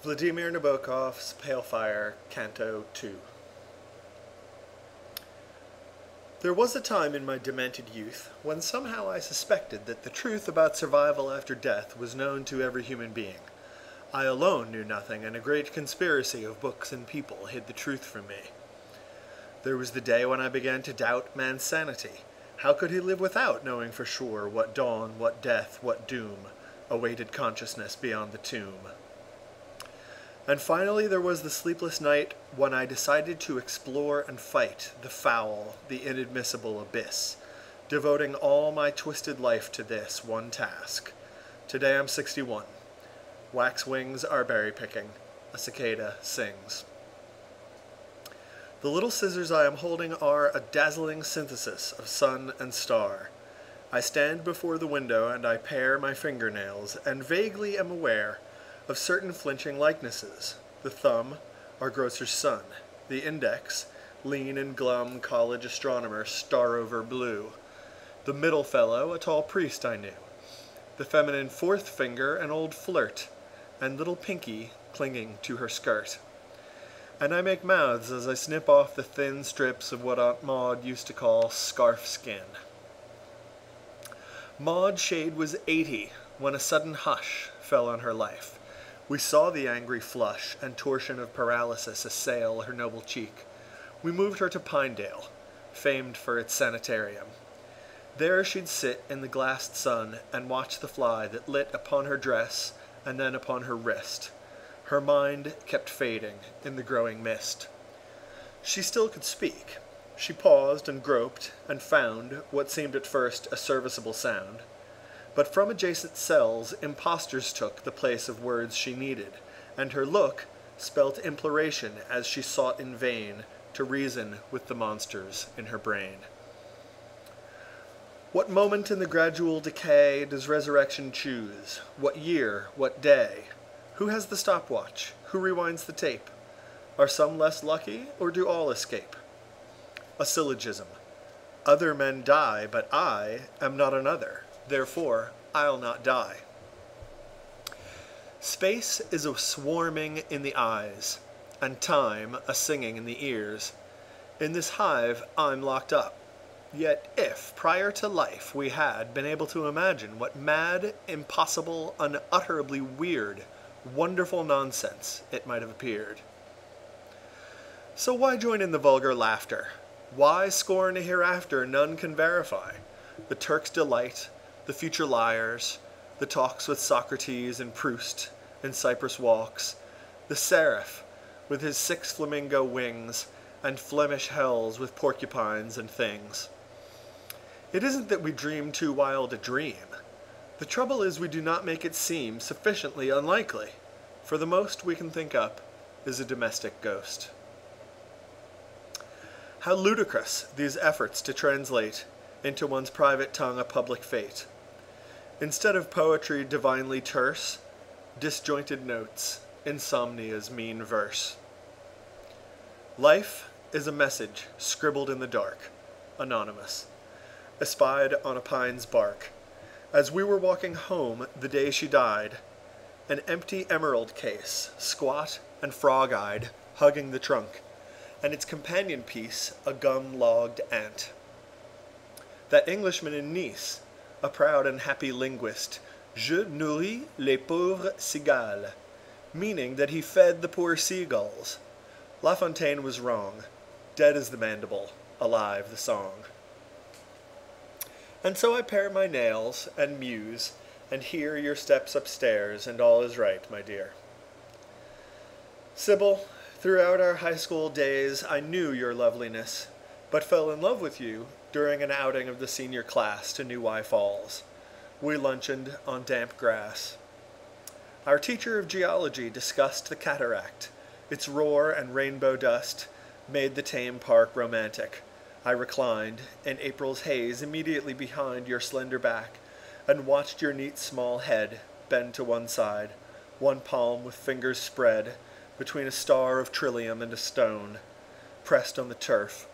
Vladimir Nabokov's Pale Fire, Canto 2. There was a time in my demented youth when somehow I suspected that the truth about survival after death was known to every human being. I alone knew nothing, and a great conspiracy of books and people hid the truth from me. There was the day when I began to doubt man's sanity. How could he live without knowing for sure what dawn, what death, what doom awaited consciousness beyond the tomb? And finally there was the sleepless night when I decided to explore and fight the foul, the inadmissible abyss, devoting all my twisted life to this one task. Today I'm 61. Wax wings are berry picking. A cicada sings. The little scissors I am holding are a dazzling synthesis of sun and star. I stand before the window and I pare my fingernails, and vaguely am aware of certain flinching likenesses. The thumb, our grocer's son. The index, lean and glum college astronomer Starover Blue. The middle fellow, a tall priest I knew. The feminine fourth finger, an old flirt, and little Pinky clinging to her skirt. And I make mouths as I snip off the thin strips of what Aunt Maud used to call scarf skin. Maud Shade was 80 when a sudden hush fell on her life. We saw the angry flush and torsion of paralysis assail her noble cheek. We moved her to Pinedale, famed for its sanitarium. There she'd sit in the glassed sun and watch the fly that lit upon her dress and then upon her wrist. Her mind kept fading in the growing mist. She still could speak. She paused and groped and found what seemed at first a serviceable sound. But from adjacent cells, impostors took the place of words she needed, and her look spelt imploration as she sought in vain to reason with the monsters in her brain. What moment in the gradual decay does resurrection choose? What year? What day? Who has the stopwatch? Who rewinds the tape? Are some less lucky, or do all escape? A syllogism. Other men die, but I am not another. Therefore, I'll not die. Space is a swarming in the eyes, and time a singing in the ears. In this hive, I'm locked up. Yet if, prior to life, we had been able to imagine what mad, impossible, unutterably weird, wonderful nonsense it might have appeared. So why join in the vulgar laughter? Why scorn a hereafter none can verify? The Turk's delight, the future liars, the talks with Socrates and Proust in Cyprus walks, the seraph with his 6 flamingo wings, and Flemish hells with porcupines and things. It isn't that we dream too wild a dream. The trouble is we do not make it seem sufficiently unlikely, for the most we can think up is a domestic ghost. How ludicrous these efforts to translate into one's private tongue a public fate. Instead of poetry divinely terse, disjointed notes, insomnia's mean verse. Life is a message scribbled in the dark, anonymous, espied on a pine's bark. As we were walking home the day she died, an empty emerald case, squat and frog-eyed, hugging the trunk, and its companion piece, a gum-logged ant. That Englishman in Nice, a proud and happy linguist, je nourris les pauvres cigales, meaning that he fed the poor seagulls. La Fontaine was wrong. Dead is the mandible, alive the song. And so I pare my nails and muse, and hear your steps upstairs, and all is right, my dear. Sybil, throughout our high school days I knew your loveliness, but fell in love with you during an outing of the senior class to New Y Falls. We lunched on damp grass. Our teacher of geology discussed the cataract. Its roar and rainbow dust made the tame park romantic. I reclined in April's haze immediately behind your slender back, and watched your neat small head bend to one side, one palm with fingers spread between a star of trillium and a stone. Pressed on the turf,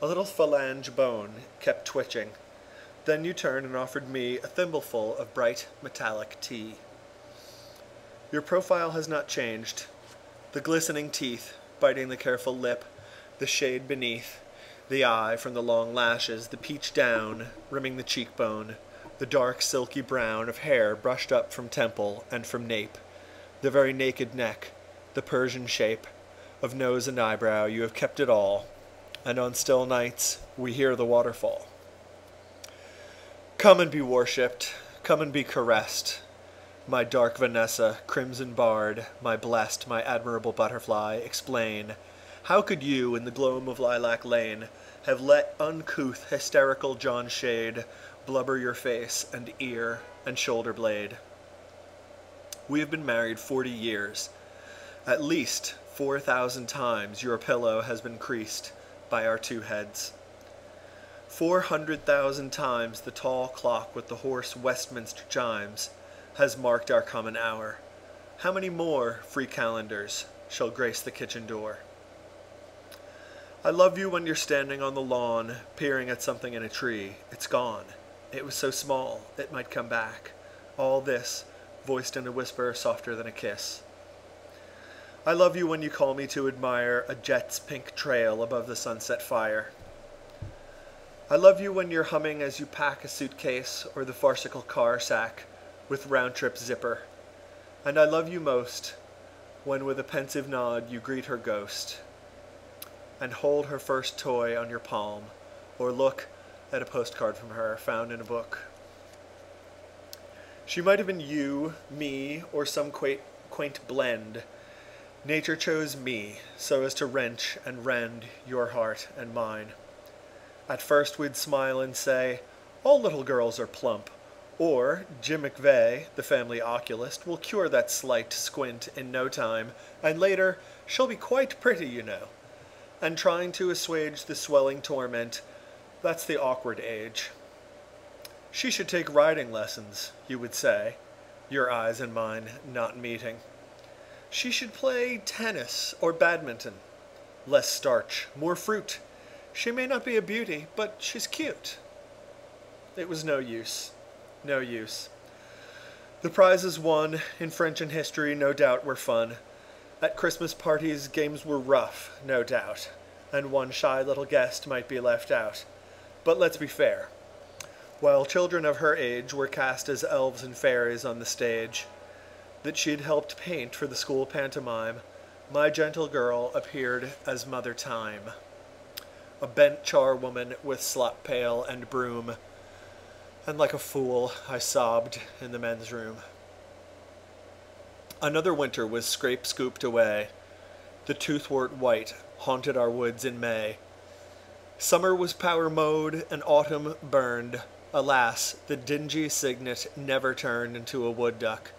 a little phalange bone kept twitching. Then you turned and offered me a thimbleful of bright metallic tea. Your profile has not changed. The glistening teeth, biting the careful lip, the shade beneath, the eye from the long lashes, the peach down, rimming the cheekbone, the dark silky brown of hair brushed up from temple and from nape, the very naked neck, the Persian shape of nose and eyebrow, you have kept it all, and on still nights we hear the waterfall. Come and be worshipped, come and be caressed, my dark Vanessa, crimson barred, my blessed, my admirable butterfly, explain, how could you, in the gloam of Lilac Lane, have let uncouth, hysterical John Shade blubber your face and ear and shoulder blade? We have been married 40 years. At least 4,000 times your pillow has been creased by our two heads. 400,000 times the tall clock with the hoarse Westminster chimes has marked our common hour. How many more free calendars shall grace the kitchen door? I love you when you're standing on the lawn, peering at something in a tree. It's gone. It was so small, it might come back. All this, voiced in a whisper softer than a kiss. I love you when you call me to admire a jet's pink trail above the sunset fire. I love you when you're humming as you pack a suitcase or the farcical car sack with round-trip zipper. And I love you most when with a pensive nod you greet her ghost and hold her first toy on your palm or look at a postcard from her found in a book. She might have been you, me, or some quaint blend. Nature chose me so as to wrench and rend your heart and mine. At first we'd smile and say, all little girls are plump, or Jim McVeigh, the family oculist, will cure that slight squint in no time, and later, she'll be quite pretty, you know. And trying to assuage the swelling torment, that's the awkward age. She should take riding lessons, you would say, your eyes and mine not meeting. She should play tennis or badminton. Less starch, more fruit. She may not be a beauty, but she's cute. It was no use. No use. The prizes won in French and history no doubt were fun. At Christmas parties games were rough, no doubt, and one shy little guest might be left out. But let's be fair. While children of her age were cast as elves and fairies on the stage that she'd helped paint for the school pantomime, my gentle girl appeared as Mother Time, a bent charwoman with slop pail and broom, and like a fool I sobbed in the men's room. Another winter was scrape-scooped away. The toothwort white haunted our woods in May. Summer was power mowed and autumn burned. Alas, the dingy cygnet never turned into a wood duck.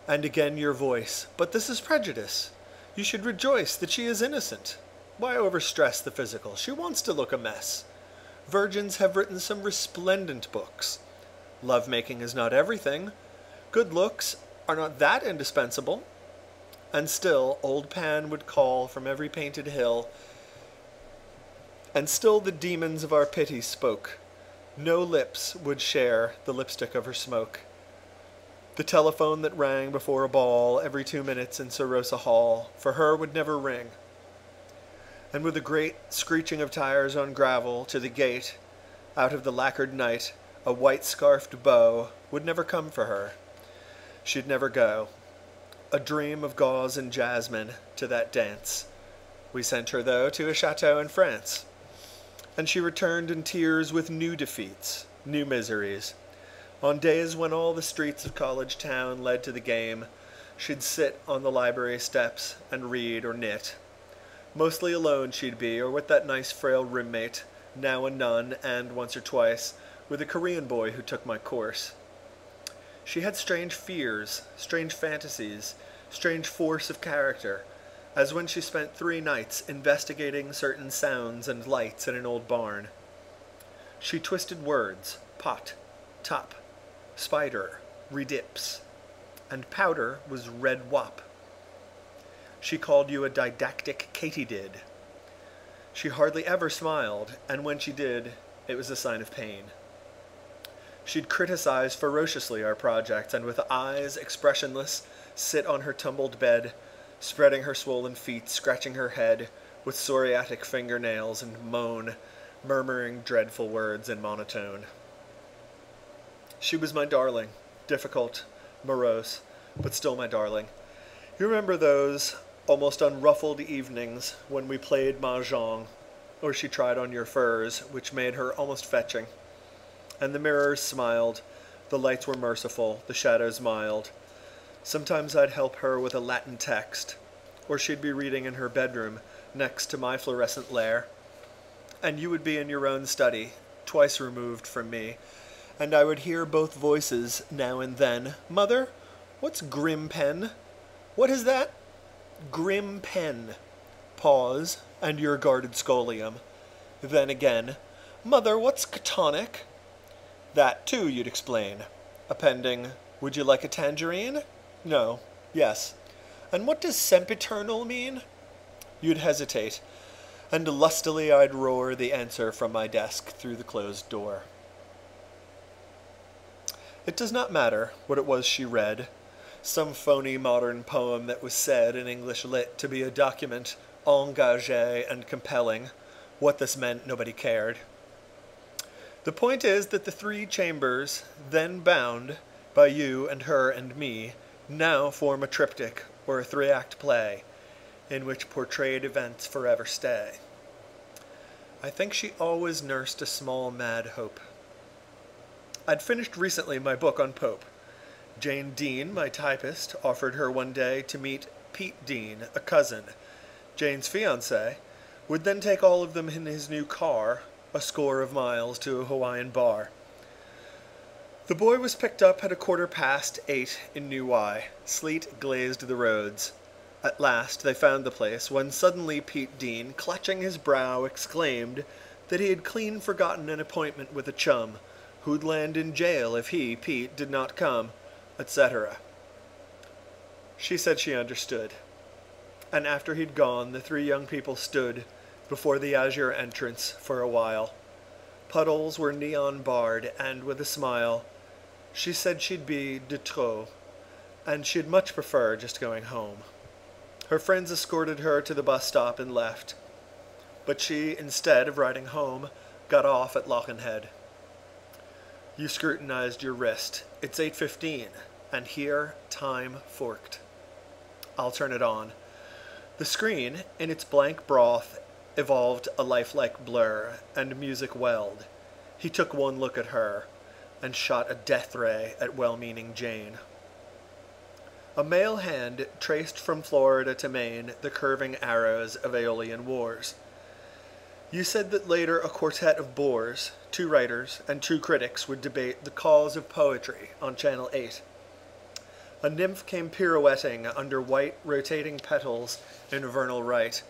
And again your voice, but this is prejudice. You should rejoice that she is innocent. Why overstress the physical? She wants to look a mess. Virgins have written some resplendent books. Love-making is not everything. Good looks are not that indispensable. And still, old Pan would call from every painted hill, and still the demons of our pity spoke. No lips would share the lipstick of her smoke. The telephone that rang before a ball every 2 minutes in Sir Rosa Hall for her would never ring. And with a great screeching of tires on gravel to the gate, out of the lacquered night, a white-scarfed beau would never come for her. She'd never go. A dream of gauze and jasmine to that dance. We sent her, though, to a chateau in France. And she returned in tears with new defeats, new miseries. On days when all the streets of College Town led to the game, she'd sit on the library steps and read or knit. Mostly alone she'd be, or with that nice frail roommate, now a nun, and once or twice, with a Korean boy who took my course. She had strange fears, strange fantasies, strange force of character, as when she spent 3 nights investigating certain sounds and lights in an old barn. She twisted words, pot, top, spider, redips, and powder was red wop. She called you a didactic katydid. She hardly ever smiled, and when she did, it was a sign of pain. She'd criticize ferociously our projects, and with eyes expressionless, sit on her tumbled bed, spreading her swollen feet, scratching her head with psoriatic fingernails, and murmuring dreadful words in monotone. She was my darling, difficult, morose, but still my darling. You remember those almost unruffled evenings when we played mahjong, or she tried on your furs, which made her almost fetching. And the mirrors smiled, the lights were merciful, the shadows mild. Sometimes I'd help her with a Latin text, or she'd be reading in her bedroom next to my fluorescent lair. And you would be in your own study, twice removed from me, and I would hear both voices now and then. Mother, what's grim pen? What is that? Grim pen. Pause, and your guarded scholium. Then again, Mother, what's catonic? That, too, you'd explain. Appending, would you like a tangerine? No. Yes. And what does sempiternal mean? You'd hesitate, and lustily I'd roar the answer from my desk through the closed door. It does not matter what it was she read. Some phony modern poem that was said in English lit to be a document engagé and compelling. What this meant, nobody cared. The point is that the three chambers, then bound by you and her and me, now form a triptych or a three-act play in which portrayed events forever stay. I think she always nursed a small mad hope. I'd finished recently my book on Pope. Jane Dean, my typist, offered her one day to meet Pete Dean, a cousin, Jane's fiancé, would then take all of them in his new car, a score of miles to a Hawaiian bar. The boy was picked up at 8:15 in New Y. Sleet glazed the roads. At last they found the place, when suddenly Pete Dean, clutching his brow, exclaimed that he had clean forgotten an appointment with a chum, who'd land in jail if he, Pete, did not come, etc. She said she understood. And after he'd gone, the three young people stood before the azure entrance for a while. Puddles were neon barred, and with a smile, she said she'd be de trop, and she'd much prefer just going home. Her friends escorted her to the bus stop and left, but she, instead of riding home, got off at Lockenhead. You scrutinized your wrist. It's 8:15, and here time forked. I'll turn it on. The screen, in its blank broth, evolved a lifelike blur, and music welled. He took one look at her, and shot a death ray at well-meaning Jane. A male hand traced from Florida to Maine the curving arrows of Aeolian wars. You said that later a quartet of bores, 2 writers and 2 critics, would debate the cause of poetry on Channel 8. A nymph came pirouetting under white rotating petals in vernal rite,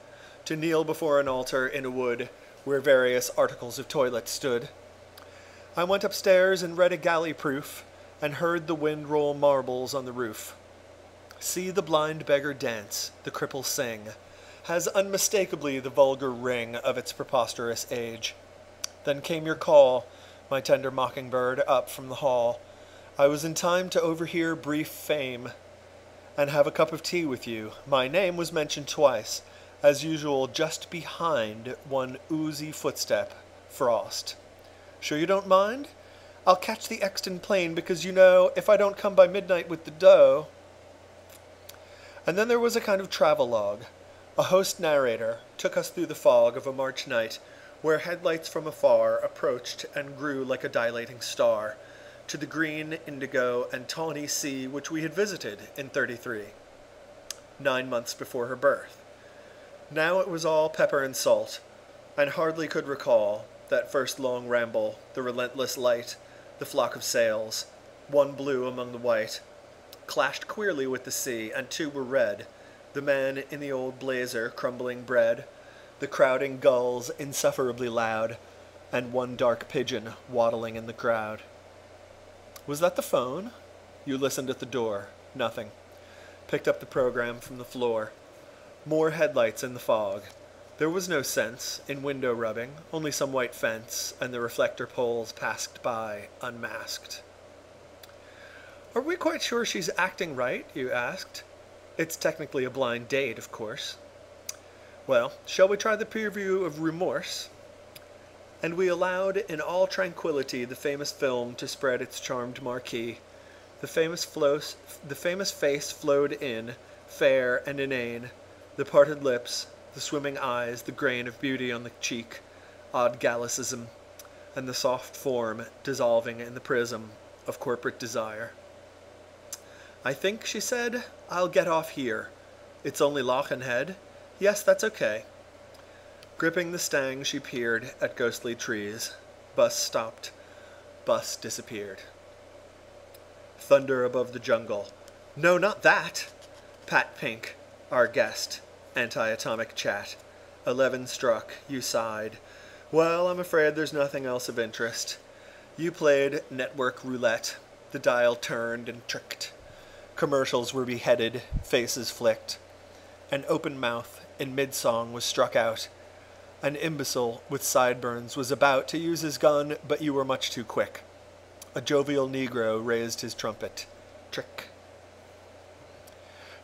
to kneel before an altar in a wood where various articles of toilet stood. I went upstairs and read a galley proof, and heard the wind roll marbles on the roof. See the blind beggar dance, the cripple sing, has unmistakably the vulgar ring of its preposterous age. Then came your call, my tender mockingbird, up from the hall. I was in time to overhear brief fame, and have a cup of tea with you. My name was mentioned twice, as usual just behind one oozy footstep, Frost. Sure you don't mind? I'll catch the Exton plane because, you know, if I don't come by midnight with the dough... And then there was a kind of travelogue. A host narrator took us through the fog of a March night, where headlights from afar approached and grew like a dilating star, to the green, indigo, and tawny sea which we had visited in 33, 9 months before her birth. Now it was all pepper and salt, and hardly could recall that first long ramble, the relentless light, the flock of sails, one blue among the white, clashed queerly with the sea, and 2 were red, the man in the old blazer crumbling bread, the crowding gulls insufferably loud, and 1 dark pigeon waddling in the crowd. Was that the phone? You listened at the door. Nothing. Picked up the program from the floor. More headlights in the fog. There was no sense in window rubbing, only some white fence, and the reflector poles passed by, unmasked. Are we quite sure she's acting right? You asked. It's technically a blind date, of course. Well, shall we try the preview of Remorse? And we allowed in all tranquility the famous film to spread its charmed marquee. The famous face flowed in, fair and inane, the parted lips, the swimming eyes, the grain of beauty on the cheek, odd Gallicism, and the soft form dissolving in the prism of corporate desire. "I think," she said, "I'll get off here. It's only Lochenhead. Yes, that's okay." Gripping the stang, she peered at ghostly trees. Bus stopped. Bus disappeared. Thunder above the jungle. "No, not that!" Pat Pink, our guest. Anti-atomic chat. 11 struck. You sighed. "Well, I'm afraid there's nothing else of interest." You played network roulette. The dial turned and tricked. Commercials were beheaded, faces flicked. An open mouth in mid-song was struck out. An imbecile with sideburns was about to use his gun, but you were much too quick. A jovial Negro raised his trumpet. Trick.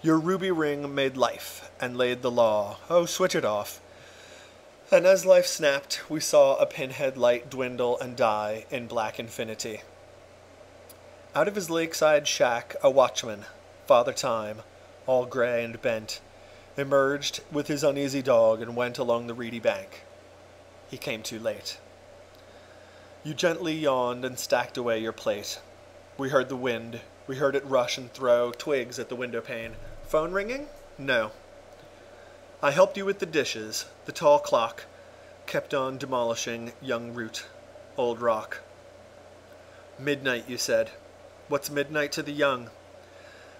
Your ruby ring made life and laid the law. Oh, switch it off. And as life snapped, we saw a pinhead light dwindle and die in black infinity. Out of his lakeside shack, a watchman, Father Time, all gray and bent, emerged with his uneasy dog and went along the reedy bank. He came too late. You gently yawned and stacked away your plate. We heard the wind. We heard it rush and throw twigs at the window pane. Phone ringing? No. I helped you with the dishes. The tall clock kept on demolishing young root, old rock. Midnight, you said. What's midnight to the young?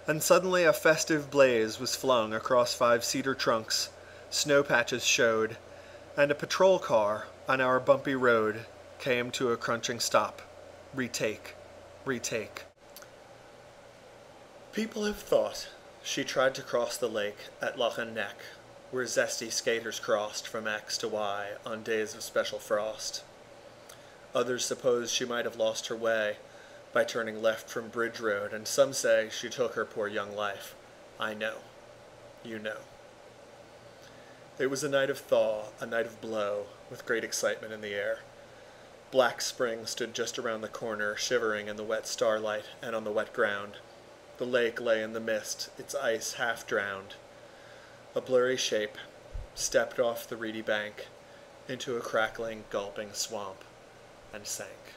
And suddenly a festive blaze was flung across 5 cedar trunks. Snow patches showed, and a patrol car on our bumpy road came to a crunching stop. Retake. Retake. People have thought she tried to cross the lake at Loch Neck, where zesty skaters crossed from X to Y on days of special frost. Others suppose she might have lost her way by turning left from Bridge Road, and some say she took her poor young life. I know. You know. It was a night of thaw, a night of blow, with great excitement in the air. Black Spring stood just around the corner, shivering in the wet starlight and on the wet ground. The lake lay in the mist, its ice half drowned. A blurry shape stepped off the reedy bank into a crackling, gulping swamp and sank.